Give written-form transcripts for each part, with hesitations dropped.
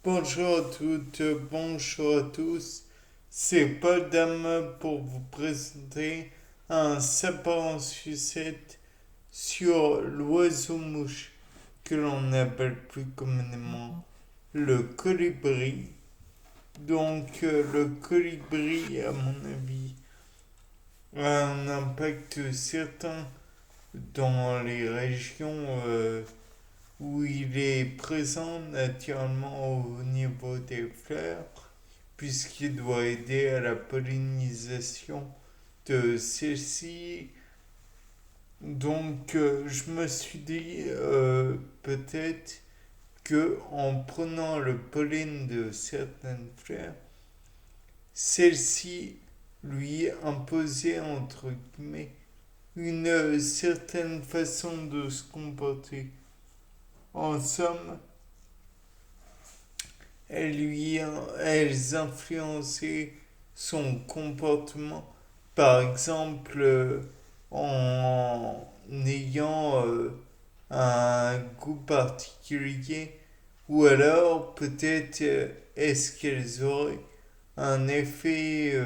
Bonjour à toutes, bonjour à tous. C'est Paul Dame pour vous présenter un sapin en sucette sur l'oiseau-mouche que l'on appelle plus communément le colibri. Le colibri, à mon avis, a un impact certain dans les régions où il est présent naturellement au niveau des fleurs, puisqu'il doit aider à la pollinisation de celles-ci. Je me suis dit peut-être que en prenant le pollen de certaines fleurs, celle-ci lui imposait entre guillemets une certaine façon de se comporter. En somme, elles influençaient son comportement, par exemple en ayant un goût particulier, ou alors peut-être est-ce qu'elles auraient un effet,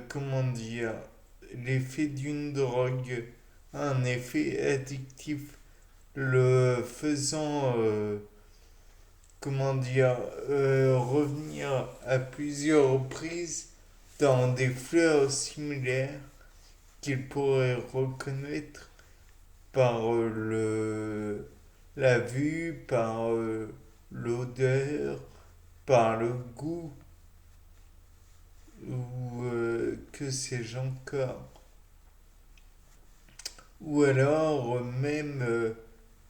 comment dire, l'effet d'une drogue, un effet addictif, le faisant comment dire, revenir à plusieurs reprises dans des fleurs similaires qu'il pourrait reconnaître par la vue, par l'odeur, par le goût, ou que sais-je encore. Ou alors même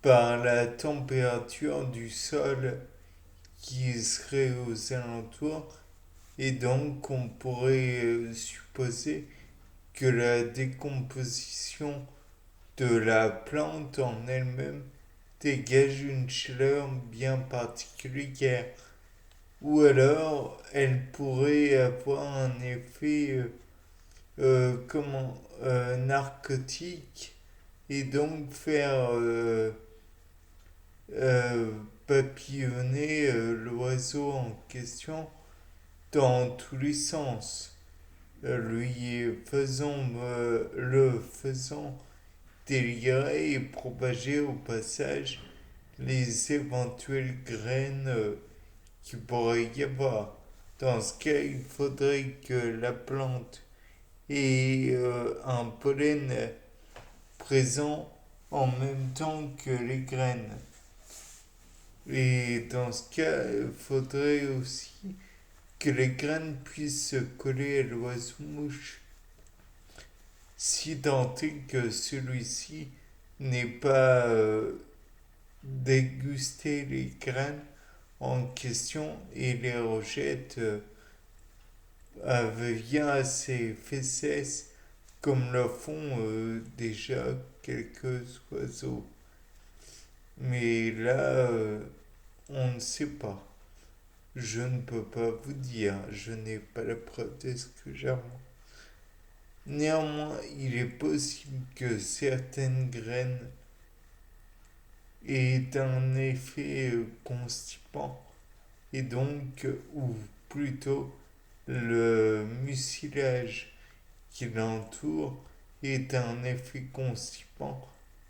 par la température du sol qui serait aux alentours, et donc on pourrait supposer que la décomposition de la plante en elle-même dégage une chaleur bien particulière, ou alors elle pourrait avoir un effet narcotique, et donc faire euh, papillonner l'oiseau en question dans tous les sens, le faisant délirer et propager au passage les éventuelles graines qu'il pourrait y avoir. Dans ce cas, il faudrait que la plante ait un pollen présent en même temps que les graines. Et dans ce cas, il faudrait aussi que les graines puissent se coller à l'oiseau-mouche, si tant est que celui-ci n'ait pas dégusté les graines en question et les rejette via ses fesses, comme le font déjà quelques oiseaux. Mais là, on ne sait pas. Je ne peux pas vous dire, je n'ai pas la preuve de ce que j'avoue. Néanmoins, il est possible que certaines graines aient un effet constipant, et donc, ou plutôt le mucilage qui l'entoure est un effet constipant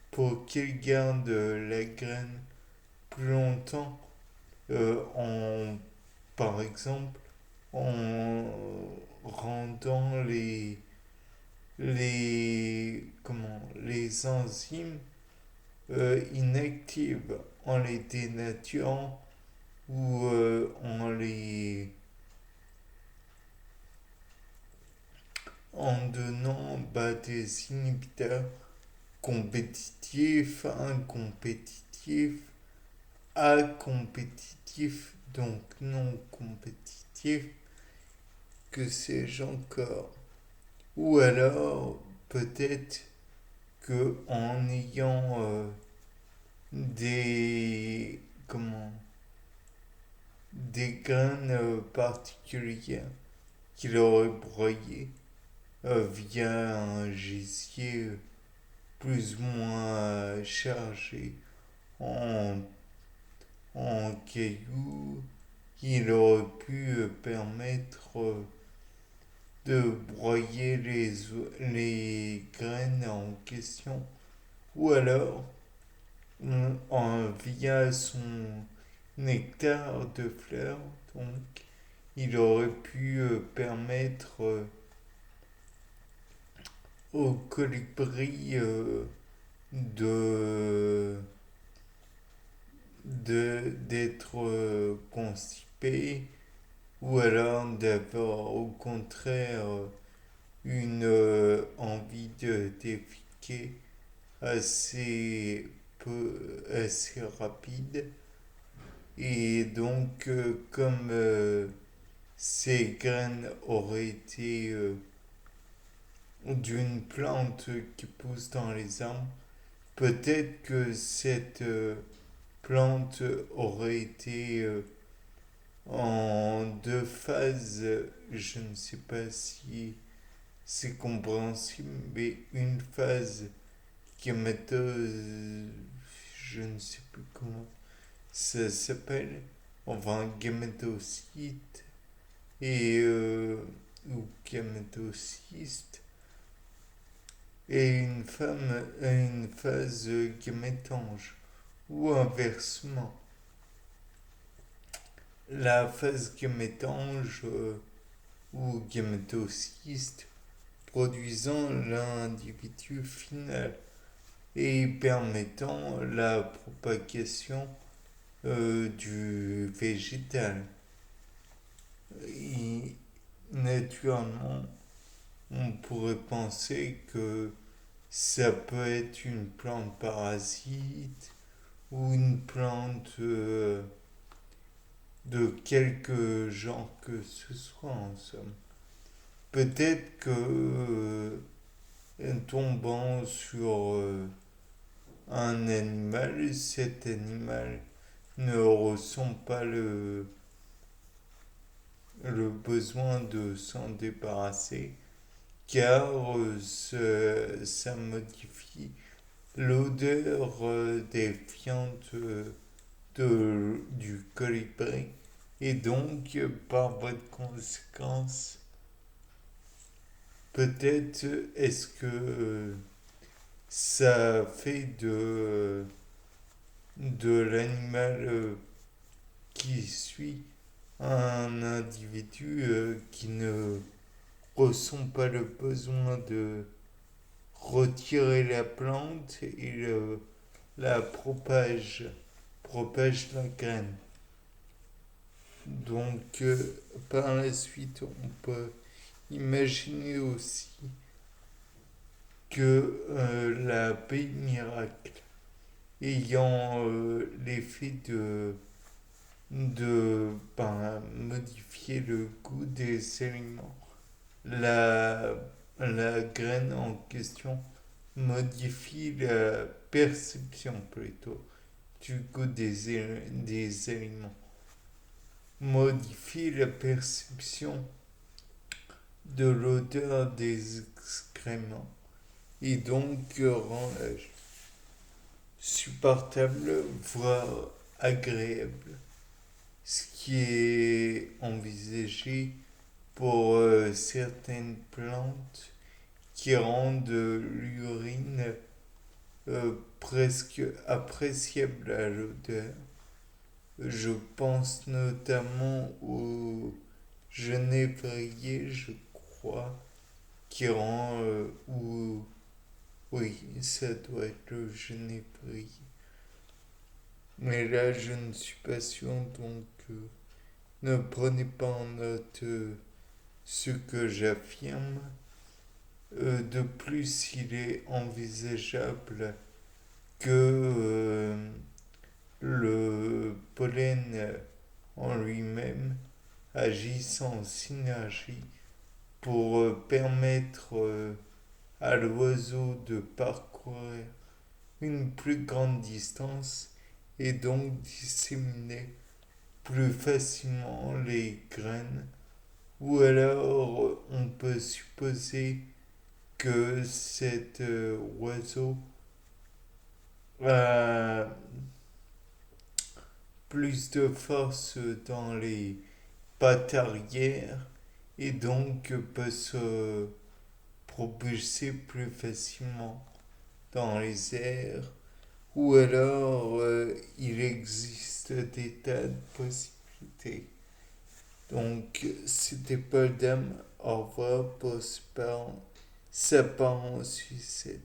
pour qu'il garde la graine plus longtemps, en, par exemple en rendant les enzymes inactives, en les dénaturant, ou en donnant des inhibiteurs compétitifs, incompétitifs, compétitifs, donc non compétitifs, que sais-je encore. Ou alors, peut-être que en ayant des, des graines particulières qu'il aurait broyées via un gésier plus ou moins chargé en, en caillou, il aurait pu permettre de broyer les graines en question, ou alors via son nectar de fleurs, donc il aurait pu permettre aux colibris de d'être constipés ou alors d'avoir au contraire une envie de défiquer assez rapide. Et donc, comme ces graines auraient été d'une plante qui pousse dans les arbres, peut-être que cette plante aurait été en deux phases. Je ne sais pas si c'est compréhensible, mais une phase gamétose, je ne sais plus comment ça s'appelle, enfin gamétocyte et ou gamétocyste, et une phase gamétange, ou inversement. La phase gamétange ou gamétocyste produisant l'individu final et permettant la propagation du végétal. Et naturellement, on pourrait penser que ça peut être une plante parasite ou une plante de quelque genre que ce soit en somme. Peut-être que tombant sur un animal, cet animal ne ressent pas le besoin de s'en débarrasser car ça modifie l'odeur des fientes du colibri et donc par voie de conséquence peut-être est-ce que ça fait de l'animal qui suit un individu qui ne ressent pas le besoin de retirer la plante et la propage la graine. Donc par la suite, on peut imaginer aussi que la paix miracle ayant l'effet de modifier le goût des aliments. La, la graine en question modifie la perception plutôt du goût des aliments, modifie la perception de l'odeur des excréments et donc rend supportable, voire agréable, ce qui est envisagé pour certaines plantes qui rendent l'urine presque appréciable à l'odeur. Je pense notamment au genévrier, je crois, qui rend ou oui, ça doit être le genévrier. Mais là, je ne suis pas sûr, donc ne prenez pas en note ce que j'affirme. De plus, il est envisageable que le pollen en lui-même agisse en synergie pour permettre à l'oiseau de parcourir une plus grande distance et donc disséminer plus facilement les graines. Ou alors on peut supposer que cet oiseau a plus de force dans les pattes arrière et donc peut se propulser plus facilement dans les airs. Ou alors il existe des tas de possibilités. Donc c'était Paul Dame, au revoir pour ce parent, sa part en suicide.